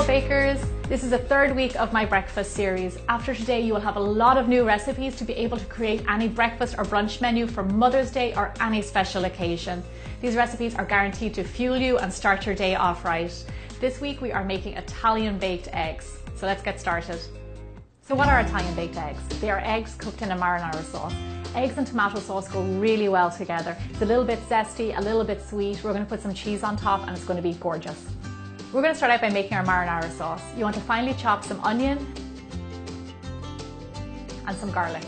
bakers, this is the third week of my breakfast series. After today you will have a lot of new recipes to be able to create any breakfast or brunch menu for Mother's Day or any special occasion. These recipes are guaranteed to fuel you and start your day off right. This week we are making Italian baked eggs. So let's get started. So what are Italian baked eggs? They are eggs cooked in a marinara sauce. Eggs and tomato sauce go really well together. It's a little bit zesty, a little bit sweet. We're going to put some cheese on top and it's going to be gorgeous. We're going to start out by making our marinara sauce. You want to finely chop some onion and some garlic.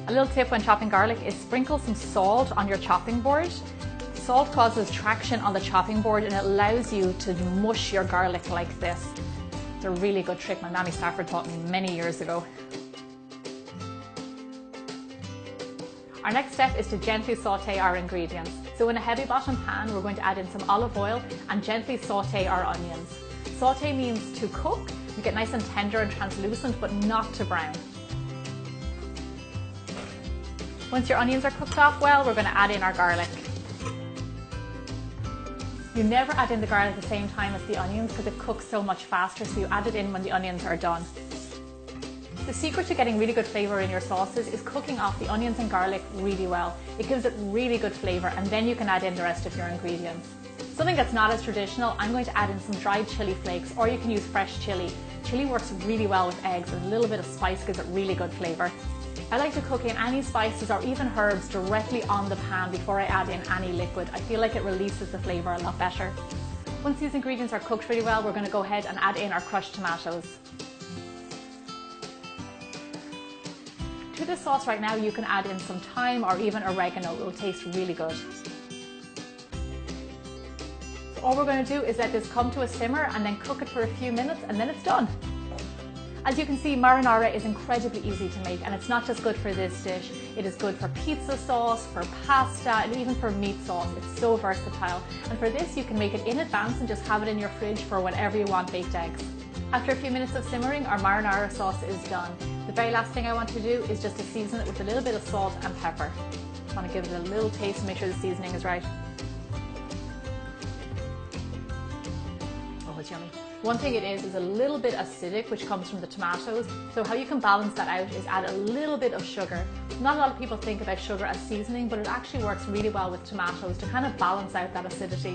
A little tip when chopping garlic is sprinkle some salt on your chopping board. Salt causes traction on the chopping board and it allows you to mush your garlic like this. It's a really good trick my Mammy Stafford taught me many years ago. Our next step is to gently saute our ingredients. So in a heavy bottom pan, we're going to add in some olive oil and gently saute our onions. Saute means to cook, you get nice and tender and translucent, but not to brown. Once your onions are cooked off well, we're going to add in our garlic. You never add in the garlic at the same time as the onions because it cooks so much faster, so you add it in when the onions are done. The secret to getting really good flavour in your sauces is cooking off the onions and garlic really well. It gives it really good flavour and then you can add in the rest of your ingredients. Something that's not as traditional, I'm going to add in some dried chilli flakes, or you can use fresh chilli. Chilli works really well with eggs and a little bit of spice gives it really good flavour. I like to cook in any spices or even herbs directly on the pan before I add in any liquid. I feel like it releases the flavour a lot better. Once these ingredients are cooked really well, we're going to go ahead and add in our crushed tomatoes. To this sauce right now you can add in some thyme or even oregano. It will taste really good. So all we're going to do is let this come to a simmer and then cook it for a few minutes and then it's done. As you can see, marinara is incredibly easy to make and it's not just good for this dish. It is good for pizza sauce, for pasta and even for meat sauce. It's so versatile. And for this you can make it in advance and just have it in your fridge for whenever you want baked eggs. After a few minutes of simmering, our marinara sauce is done. The very last thing I want to do is just to season it with a little bit of salt and pepper. I want to give it a little taste and make sure the seasoning is right. Oh, it's yummy. One thing it is a little bit acidic, which comes from the tomatoes. So how you can balance that out is add a little bit of sugar. Not a lot of people think about sugar as seasoning, but it actually works really well with tomatoes to kind of balance out that acidity.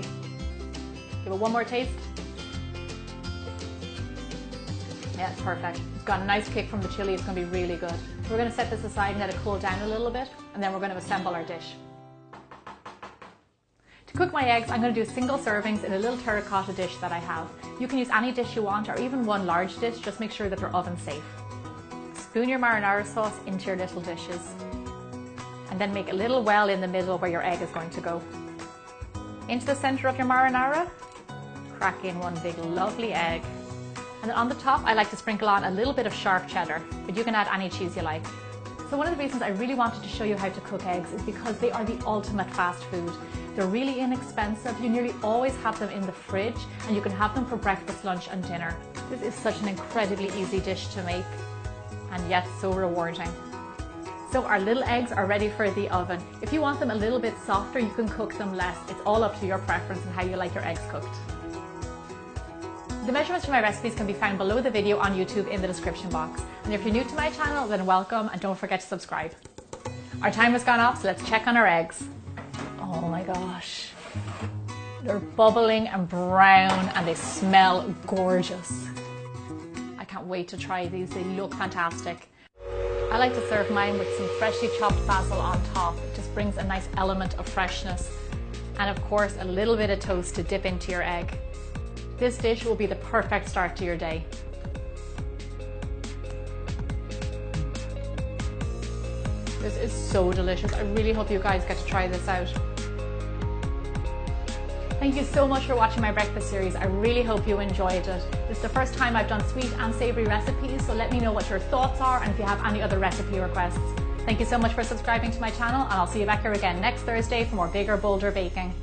Give it one more taste. Yeah, it's perfect. It's got a nice kick from the chili. It's going to be really good. We're going to set this aside and let it cool down a little bit, and then we're going to assemble our dish. To cook my eggs, I'm going to do single servings in a little terracotta dish that I have. You can use any dish you want or even one large dish, just make sure that they're oven safe. Spoon your marinara sauce into your little dishes and then make a little well in the middle where your egg is going to go. Into the center of your marinara, crack in one big lovely egg. And then on the top, I like to sprinkle on a little bit of sharp cheddar, but you can add any cheese you like. So one of the reasons I really wanted to show you how to cook eggs is because they are the ultimate fast food. They're really inexpensive. You nearly always have them in the fridge and you can have them for breakfast, lunch and dinner. This is such an incredibly easy dish to make and yet so rewarding. So our little eggs are ready for the oven. If you want them a little bit softer, you can cook them less. It's all up to your preference and how you like your eggs cooked. The measurements for my recipes can be found below the video on YouTube in the description box. And if you're new to my channel, then welcome and don't forget to subscribe. Our timer's gone off, so let's check on our eggs. Oh my gosh. They're bubbling and brown and they smell gorgeous. I can't wait to try these, they look fantastic. I like to serve mine with some freshly chopped basil on top. It just brings a nice element of freshness. And of course, a little bit of toast to dip into your egg. This dish will be the perfect start to your day. This is so delicious. I really hope you guys get to try this out. Thank you so much for watching my breakfast series. I really hope you enjoyed it. This is the first time I've done sweet and savoury recipes, so let me know what your thoughts are and if you have any other recipe requests. Thank you so much for subscribing to my channel and I'll see you back here again next Thursday for more bigger, bolder baking.